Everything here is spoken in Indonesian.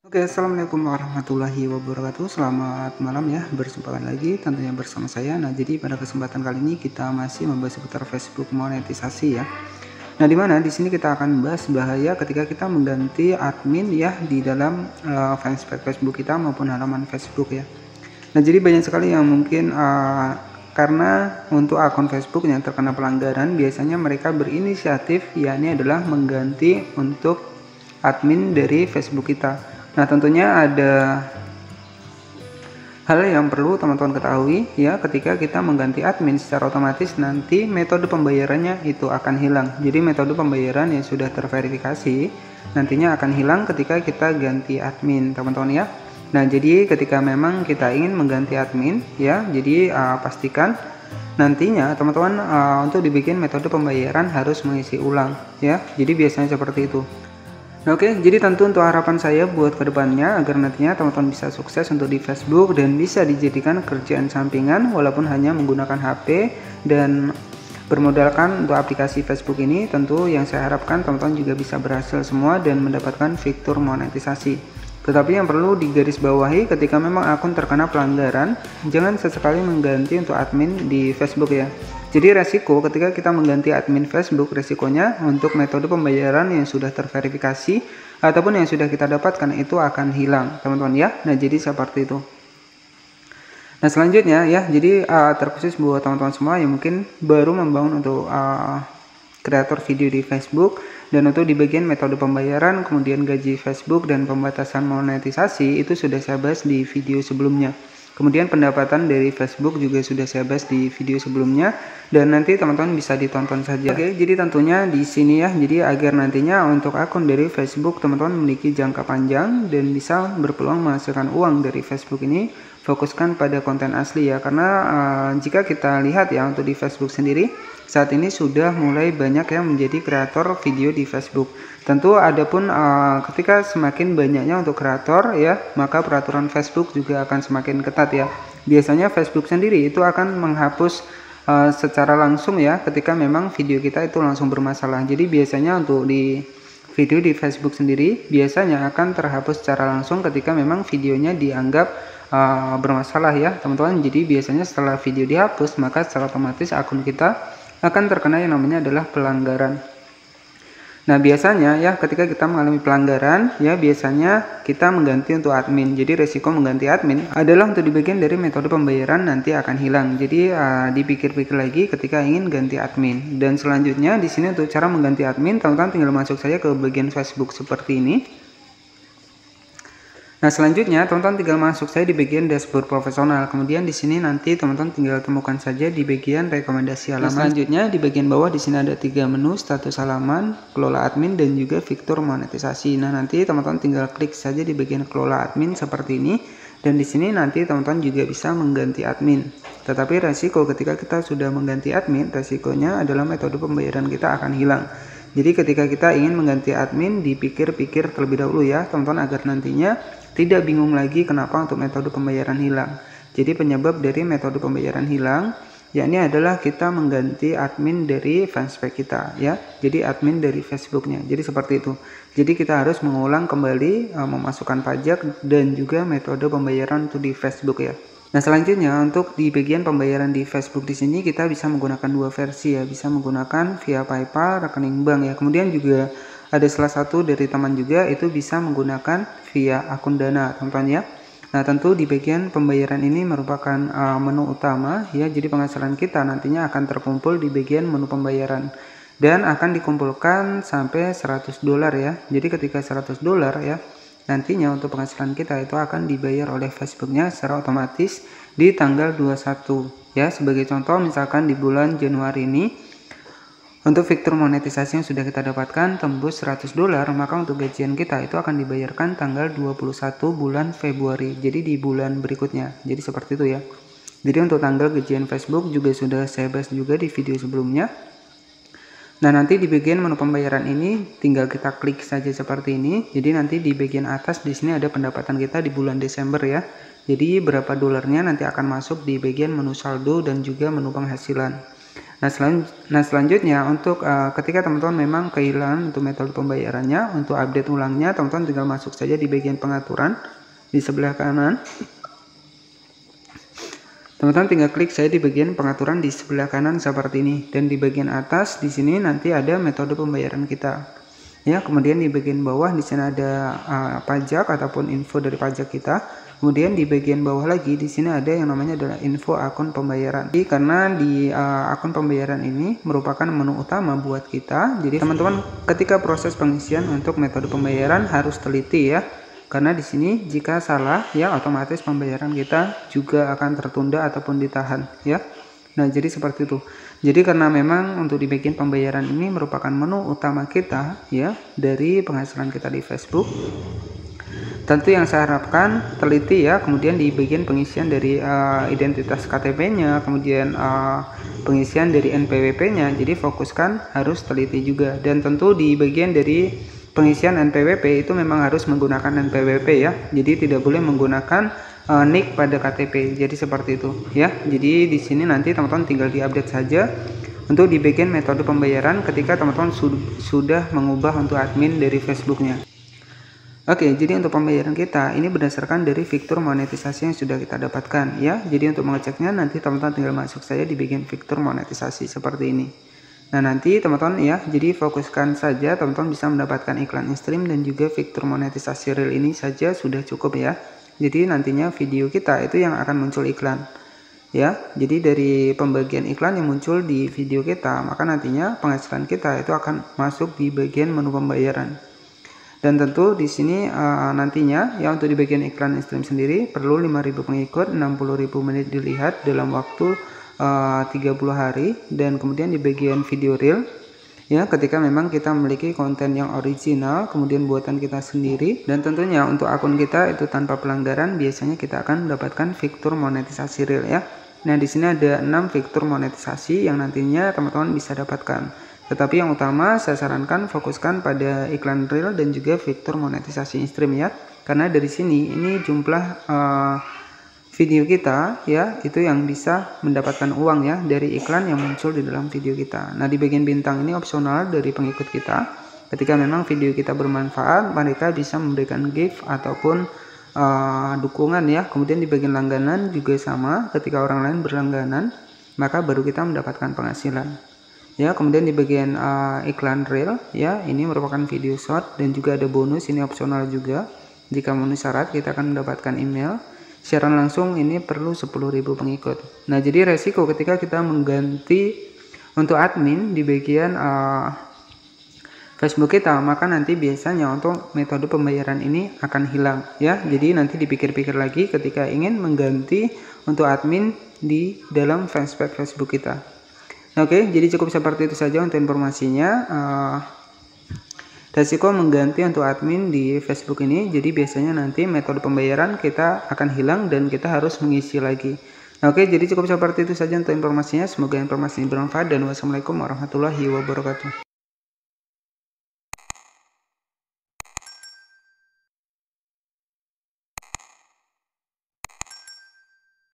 Oke, assalamualaikum warahmatullahi wabarakatuh. Selamat malam ya, berjumpa lagi tentunya bersama saya. Nah, jadi pada kesempatan kali ini kita masih membahas seputar Facebook monetisasi ya. Nah, dimana di sini kita akan membahas bahaya ketika kita mengganti admin ya di dalam fanspage Facebook kita maupun halaman Facebook ya. Nah, jadi banyak sekali yang mungkin karena untuk akun Facebook yang terkena pelanggaran, biasanya mereka berinisiatif yakni adalah mengganti untuk admin dari Facebook kita. Nah, tentunya ada hal yang perlu teman-teman ketahui ya, ketika kita mengganti admin secara otomatis nanti metode pembayarannya itu akan hilang. Jadi metode pembayaran yang sudah terverifikasi nantinya akan hilang ketika kita ganti admin, teman-teman ya. Nah, jadi ketika memang kita ingin mengganti admin ya, jadi pastikan nantinya teman-teman untuk dibikin metode pembayaran harus mengisi ulang ya. Jadi biasanya seperti itu. Nah, oke, jadi tentu untuk harapan saya buat kedepannya agar nantinya teman-teman bisa sukses untuk di Facebook dan bisa dijadikan kerjaan sampingan walaupun hanya menggunakan HP dan bermodalkan untuk aplikasi Facebook ini. Tentu yang saya harapkan teman-teman juga bisa berhasil semua dan mendapatkan fitur monetisasi. Tetapi yang perlu digarisbawahi ketika memang akun terkena pelanggaran, jangan sesekali mengganti untuk admin di Facebook ya. Jadi resiko ketika kita mengganti admin Facebook, resikonya untuk metode pembayaran yang sudah terverifikasi ataupun yang sudah kita dapatkan itu akan hilang, teman-teman ya. Nah, jadi seperti itu. Nah, selanjutnya ya, jadi terkhusus buat teman-teman semua yang mungkin baru membangun untuk kreator video di Facebook dan untuk di bagian metode pembayaran, kemudian gaji Facebook dan pembatasan monetisasi itu sudah saya bahas di video sebelumnya. Kemudian pendapatan dari Facebook juga sudah saya bahas di video sebelumnya dan nanti teman-teman bisa ditonton saja. Oke, jadi tentunya di sini ya, jadi agar nantinya untuk akun dari Facebook teman-teman memiliki jangka panjang dan bisa berpeluang menghasilkan uang dari Facebook ini, fokuskan pada konten asli ya, karena jika kita lihat ya untuk di Facebook sendiri saat ini sudah mulai banyak yang menjadi kreator video di Facebook. Tentu adapun ketika semakin banyaknya untuk kreator ya, maka peraturan Facebook juga akan semakin ketat ya. Biasanya Facebook sendiri itu akan menghapus secara langsung ya ketika memang video kita itu langsung bermasalah. Jadi biasanya untuk di video di Facebook sendiri biasanya akan terhapus secara langsung ketika memang videonya dianggap bermasalah ya, teman-teman. Jadi biasanya setelah video dihapus maka secara otomatis akun kita akan terkena yang namanya adalah pelanggaran. Nah, biasanya ya ketika kita mengalami pelanggaran ya, biasanya kita mengganti untuk admin. Jadi resiko mengganti admin adalah untuk di bagian dari metode pembayaran nanti akan hilang. Jadi dipikir-pikir lagi ketika ingin ganti admin. Dan selanjutnya di sini untuk cara mengganti admin, teman-teman tinggal masuk saja ke bagian Facebook seperti ini. Nah, selanjutnya teman-teman tinggal masuk saya di bagian dashboard profesional. Kemudian di sini nanti teman-teman tinggal temukan saja di bagian rekomendasi halaman. Nah, selanjutnya di bagian bawah di sini ada 3 menu, status halaman, kelola admin dan juga fitur monetisasi. Nah, nanti teman-teman tinggal klik saja di bagian kelola admin seperti ini dan di sini nanti teman-teman juga bisa mengganti admin. Tetapi resiko ketika kita sudah mengganti admin, resikonya adalah metode pembayaran kita akan hilang. Jadi ketika kita ingin mengganti admin, dipikir-pikir terlebih dahulu ya teman-teman, agar nantinya tidak bingung lagi kenapa untuk metode pembayaran hilang. Jadi penyebab dari metode pembayaran hilang yakni adalah kita mengganti admin dari fanspage kita ya. Jadi admin dari Facebooknya. Jadi seperti itu. Jadi kita harus mengulang kembali memasukkan pajak dan juga metode pembayaran untuk di Facebook ya. Nah, selanjutnya untuk di bagian pembayaran di Facebook di sini kita bisa menggunakan 2 versi ya, bisa menggunakan via PayPal, rekening bank ya. Kemudian juga ada salah satu dari teman juga itu bisa menggunakan via akun Dana, teman-teman ya. Nah, tentu di bagian pembayaran ini merupakan menu utama ya. Jadi penghasilan kita nantinya akan terkumpul di bagian menu pembayaran dan akan dikumpulkan sampai $100 ya. Jadi ketika $100 ya, nantinya untuk penghasilan kita itu akan dibayar oleh Facebooknya secara otomatis di tanggal 21 ya. Sebagai contoh misalkan di bulan Januari ini untuk fitur monetisasi yang sudah kita dapatkan tembus $100, maka untuk gajian kita itu akan dibayarkan tanggal 21 bulan Februari. Jadi di bulan berikutnya. Jadi seperti itu ya. Jadi untuk tanggal gajian Facebook juga sudah saya bahas juga di video sebelumnya. Nah, nanti di bagian menu pembayaran ini tinggal kita klik saja seperti ini. Jadi nanti di bagian atas di sini ada pendapatan kita di bulan Desember ya. Jadi berapa dolarnya nanti akan masuk di bagian menu saldo dan juga menu penghasilan. Nah, selanjutnya untuk ketika teman-teman memang kehilangan untuk metode pembayarannya, untuk update ulangnya, teman-teman tinggal masuk saja di bagian pengaturan di sebelah kanan. Teman-teman tinggal klik saja di bagian pengaturan di sebelah kanan seperti ini, dan di bagian atas di sini nanti ada metode pembayaran kita. Ya, kemudian di bagian bawah di sini ada pajak ataupun info dari pajak kita. Kemudian di bagian bawah lagi di sini ada yang namanya adalah info akun pembayaran. Jadi karena di akun pembayaran ini merupakan menu utama buat kita. Jadi teman-teman ketika proses pengisian untuk metode pembayaran harus teliti ya. Karena di sini jika salah ya otomatis pembayaran kita juga akan tertunda ataupun ditahan ya. Nah, jadi seperti itu. Jadi karena memang untuk di bagian pembayaran ini merupakan menu utama kita ya dari penghasilan kita di Facebook. Tentu yang saya harapkan teliti ya, kemudian di bagian pengisian dari identitas KTP-nya, kemudian pengisian dari NPWP-nya. Jadi fokuskan harus teliti juga. Dan tentu di bagian dari pengisian NPWP itu memang harus menggunakan NPWP ya. Jadi tidak boleh menggunakan NIK pada KTP. Jadi seperti itu ya. Jadi di sini nanti teman-teman tinggal diupdate saja untuk di bagian metode pembayaran ketika teman-teman sudah mengubah untuk admin dari Facebooknya. Oke, jadi untuk pembayaran kita ini berdasarkan dari fitur monetisasi yang sudah kita dapatkan ya. Jadi untuk mengeceknya nanti teman-teman tinggal masuk saja di bagian fitur monetisasi seperti ini. Nah, nanti teman-teman ya, jadi fokuskan saja teman-teman bisa mendapatkan iklan in-stream dan juga fitur monetisasi real ini saja sudah cukup ya. Jadi nantinya video kita itu yang akan muncul iklan. Ya, jadi dari pembagian iklan yang muncul di video kita, maka nantinya penghasilan kita itu akan masuk di bagian menu pembayaran. Dan tentu di sini nantinya ya untuk di bagian iklan in-stream sendiri perlu 5.000 pengikut, 60.000 menit dilihat dalam waktu 30 hari, dan kemudian di bagian video reel ya ketika memang kita memiliki konten yang original kemudian buatan kita sendiri, dan tentunya untuk akun kita itu tanpa pelanggaran biasanya kita akan mendapatkan fitur monetisasi reel ya. Nah, di sini ada 6 fitur monetisasi yang nantinya teman-teman bisa dapatkan. Tetapi yang utama saya sarankan fokuskan pada iklan real dan juga fitur monetisasi in-stream ya. Karena dari sini ini jumlah video kita ya itu yang bisa mendapatkan uang ya dari iklan yang muncul di dalam video kita. Nah, di bagian bintang ini opsional dari pengikut kita. Ketika memang video kita bermanfaat, mereka bisa memberikan gift ataupun dukungan ya. Kemudian di bagian langganan juga sama, ketika orang lain berlangganan maka baru kita mendapatkan penghasilan. Ya, kemudian di bagian iklan reel ya, ini merupakan video short dan juga ada bonus, ini opsional juga. Jika memenuhi syarat kita akan mendapatkan email. Siaran langsung ini perlu 10.000 pengikut. Nah, jadi resiko ketika kita mengganti untuk admin di bagian Facebook kita, maka nanti biasanya untuk metode pembayaran ini akan hilang ya. Jadi nanti dipikir-pikir lagi ketika ingin mengganti untuk admin di dalam fanspage Facebook kita. Oke, jadi cukup seperti itu saja untuk informasinya. Resiko mengganti untuk admin di Facebook ini, jadi biasanya nanti metode pembayaran kita akan hilang dan kita harus mengisi lagi. Oke, jadi cukup seperti itu saja untuk informasinya. Semoga informasi ini bermanfaat dan wassalamualaikum warahmatullahi wabarakatuh.